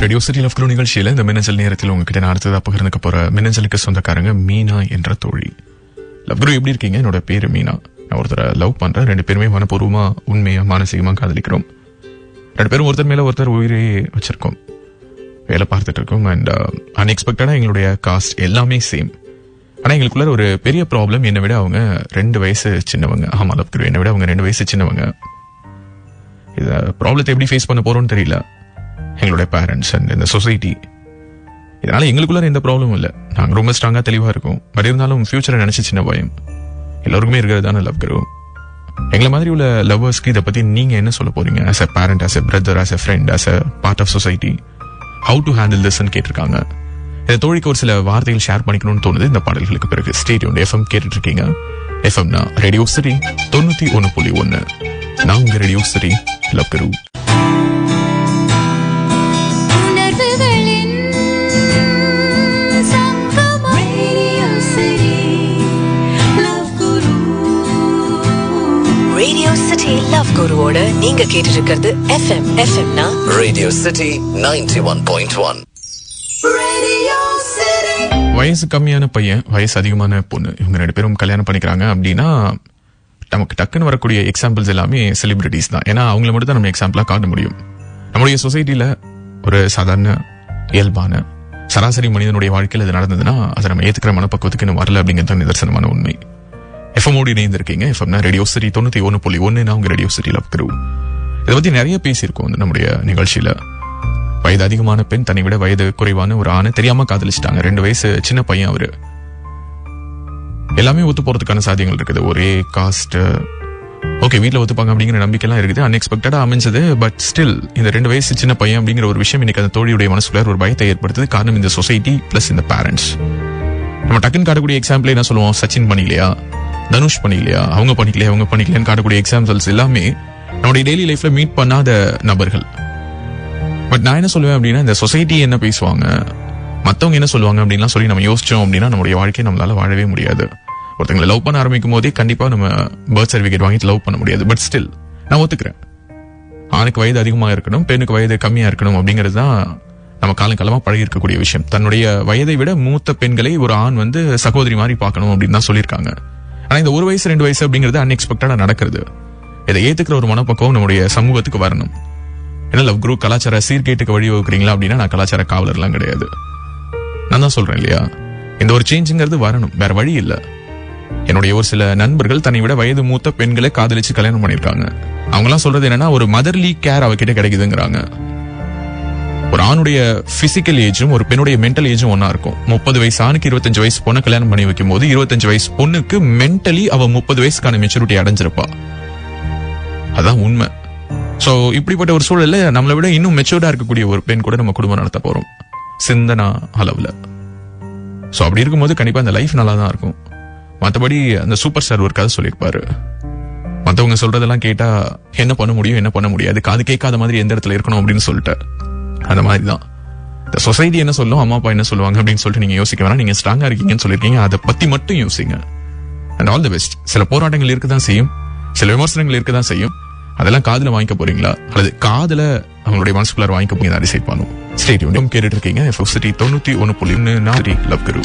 Radio city love குரு நிகழ்ச்சியில இந்த மின்னஞ்சல் நேரத்தில் உங்ககிட்ட நான் அடுத்ததா பகிர்ந்துக்க போற மின்னஞ்சலுக்கு சொந்தக்காரங்க மீனா என்ற தோழி. லவ் குரு எப்படி இருக்கீங்க? என்னோட பேரு மீனா. நான் ஒருத்தரை லவ் பண்றேன். 2 பேருமே மனப்பூர்வமா உண்மையா மானசீகமா காதலிக்கிறோம். 2 பேரும் ஒருத்தர் மேல ஒருத்தர் உயிரே வச்சிருக்கோம். வேலை பார்த்துட்டு இருக்கோம். அண்ட் அன்எக்ஸ்பெக்டடா எங்களுடைய காஸ்ட் எல்லாமே சேம். ஆனா எங்களுக்குள்ள ஒரு பெரிய ப்ராப்ளம். என்னை விட அவங்க 2 வயசு சின்னவங்க. ஆமா லவ் குரு, என்னை விட அவங்க 2 வயசு சின்னவங்க. இத ப்ராப்ளத்தை எப்படி ஃபேஸ் பண்ண போறோம்னு தெரியல. எங்களுடைய பேரண்ட்ஸ் அண்ட் இந்த சொசைட்டி, இதனால எங்களுக்குள்ள எந்த ப்ராப்ளமும் இல்லை. நாங்க ரொம்ப ஸ்ட்ராங்கா தெளிவா இருக்கோம். பட் இருந்தாலும் ஃபியூச்சரை நினைச்சு சின்ன பயம் எல்லாருக்குமே இருக்கிறது தானே லவ் குரு. எங்களை மாதிரி உள்ள லவ்வர்ஸ்க்கு இதை பத்தி நீங்க என்ன சொல்ல போறீங்க? As a parent, as a brother, as a friend, as a part of society, how to handle திஸ்ன்னு கேட்டிருக்காங்க. இந்த தோழிக்கு ஒரு சில வார்த்தைகள் ஷேர் பண்ணிக்கணும்னு தோணுது இந்த பாடல்களுக்கு பிறகு. Stay tuned. எஃப்எம் கேட்டுட்டு இருக்கீங்க. எஃப்எம்னா ரேடியோ சிட்டி 91.1. நான் உங்க ரேடியோ சிட்டி லவ் குரு. ரேடியோ சிட்டி லவ் குருவோட நீங்க கேட்டுட்டு இருக்கிறது எஃப்எம். எஃப்எம்னா radio city 91.1. வயசு கம்மியான பையன், வயசு அதிகமான பொண்ணு, இவங்க 2 பேரும் கல்யாணம் பண்ணிக்கிறாங்க அப்படின்னா நமக்கு டக்குன்னு வரக்கூடிய எக்ஸாம்பிள்ஸ் எல்லாமே செலிபிரிட்டிஸ் தான். ஏன்னா அவங்கள மட்டும் தான் நம்ம எக்ஸாம்பிளா காட்ட முடியும். நம்முடைய சொசைட்டில ஒரு சாதாரண இயல்பான சராசரி மனிதனுடைய வாழ்க்கையில் இது நடந்ததுன்னா அதை நம்ம ஏத்துக்கிற மனப்பக்குவத்துக்கு இன்னும் வரல அப்படிங்கிறது நிதர்சனமான உண்மை. எஃப்எம்மோடு இணைந்திருக்கீங்க. எஃப்எம்னா ரேடியோ சிட்டி 91.1. நான் உங்க ரேடியோ சிட்டி லவ் குரு. இதை பத்தி நிறைய பேசியிருக்கோம் நம்முடைய நிகழ்ச்சியில. வயது அதிகமான பெண் தன்னை விட வயது குறைவான ஒரு ஆணை தெரியாம காதலிச்சிட்டாங்க. 2 வயசு சின்ன பையன் அவரு. எல்லாமே ஒத்து போறதுக்கான சாத்தியங்கள் இருக்குது. ஒரே காஸ்ட், ஓகே, வீட்டுல ஒத்துப்பாங்க அப்படிங்கிற நம்பிக்கை எல்லாம் இருக்குது. அன்எக்ஸ்பெக்டடா அமைஞ்சது. பட் ஸ்டில் இந்த 2 வயசு சின்ன பையன் அப்படிங்கிற ஒரு விஷயம் இன்னைக்கு அந்த தோழியுடைய மனசுக்குள்ள ஒரு பயத்தை ஏற்படுத்துது. காரணம் இந்த சொசைட்டி பிளஸ் இந்த பேரண்ட்ஸ். நம்ம டக்குன்னு காட்டக்கூடிய எக்ஸாம்பிள் என்ன சொல்லுவோம்? சச்சின் பண்ணிக்கலையா, தனுஷ் பண்ணிக்கலையா, அவங்க பண்ணிக்கலையான்னு காட்டக்கூடிய எக்ஸாம்பிள்ஸ் எல்லாமே நம்முடைய டெய்லி லைஃப்ல மீட் பண்ணாத நபர்கள். பட் நான் என்ன சொல்லுவேன் அப்படின்னா, இந்த சொசைட்டி என்ன பேசுவாங்க, மத்தவங்க என்ன சொல்லுவாங்க அப்படின்லாம் சொல்லி நம்ம யோசிச்சோம் அப்படின்னா நம்மளுடைய வாழ்க்கையை நம்மளால வாழவே முடியாது. ஒருத்தங்களை லவ் பண்ண ஆரம்பிக்கும் போதே கண்டிப்பா நம்ம பர்த் சர்டிபிகேட் வாங்கிட்டு லவ் பண்ண முடியாது. பட் ஸ்டில் நான் ஒத்துக்கிறேன், ஆணுக்கு வயது அதிகமாக இருக்கணும், பெண்ணுக்கு வயது கம்மியா இருக்கணும் அப்படிங்கிறது தான் நம்ம காலங்காலமா பழகி இருக்கக்கூடிய விஷயம். தன்னுடைய வயதை விட மூத்த பெண்களை ஒரு ஆண் சகோதரி மாதிரி பார்க்கணும் அப்படின்னு தான் சொல்லியிருக்காங்க. ஆனா இந்த 1 வயசு 2 வயசு அப்படிங்கிறது அன்எக்ஸ்பெக்டடா நடக்கிறது. இதை ஏத்துக்கிற ஒரு மனப்பக்குவம் நம்முடைய சமூகத்துக்கு வரணும். ஏன்னா லவ் குரு கலாச்சார சீர்கேட்டுக்கு வழிவகுக்கிறீங்களா அப்படின்னா நான் கலாச்சார காவலர்லாம் கிடையாது. நான் தான் சொல்றேன் இல்லையா, இந்த ஒரு சேஞ்சுங்கிறது வரணும், வேற வழி இல்ல. என்னுடைய ஒரு சில நண்பர்கள் தன்னை விட வயது மூத்த பெண்களை காதலிச்சு கல்யாணம் பண்ணிருக்காங்க. அவங்க எல்லாம் சொல்றது என்னன்னா, ஒரு மதர்லி கேர் அவகிட்ட கிடைக்குதுங்கிறாங்க. ஒரு ஆணுடைய பிசிக்கல் ஏஜும் ஒரு பெண்ணுடைய மென்டல் ஏஜும் ஒன்னா இருக்கும். 30 வயசு ஆணுக்கு 25 வயசு பொண்ணை கல்யாணம் பண்ணி வைக்கும் போது 25 வயசு பொண்ணுக்கு மென்டலி அவ 30 வயசுக்கான மெச்சூரிட்டி அடைஞ்சிருப்பா. அதான் உண்மை. சோ இப்படிப்பட்ட ஒரு சூழல்ல நம்மளை விட இன்னும் மெச்சூர்டா இருக்கக்கூடிய ஒரு பெண் கூட நம்ம குடும்பம் நடத்த போறோம் சிந்தனா அளவுல. சோ அப்படி இருக்கும்போது கண்டிப்பா அந்த லைஃப் நல்லா தான் இருக்கும். மற்றபடி அந்த சூப்பர் ஸ்டார் ஒரு கதை சொல்லியிருப்பாரு, மற்றவங்க சொல்றதெல்லாம் கேட்டா என்ன பண்ண முடியும் என்ன பண்ண முடியாது, காது கேட்காத மாதிரி எந்த இடத்துல இருக்கணும் அப்படின்னு சொல்லிட்டு. அந்த மாதிரிதான் இந்த சொசைட்டி என்ன சொல்லும், அம்மா அப்பா என்ன சொல்லுவாங்க அப்படின்னு சொல்லிட்டு நீங்க யோசிக்க வேணாம். நீங்க ஸ்ட்ராங்கா இருக்கீங்கன்னு சொல்லிருக்கீங்க, அதை பத்தி மட்டும் யோசிங்க. And all the best. சில போராட்டங்கள் இருக்கதான் செய்யும், சில விமர்சனங்கள் இருக்கதான் செய்யும். அதெல்லாம் காதுல வாங்கிக்க போறீங்களா அல்லது காதுல அவங்களுடைய மனசுக்குள்ளார வாங்கிக்க போறீங்க, டிசைட் பண்ணும். Stay tune. கேட்டுட்டு இருக்கீங்க எஃப்எம் சிட்டி 91.1. நான் லவ் குரு.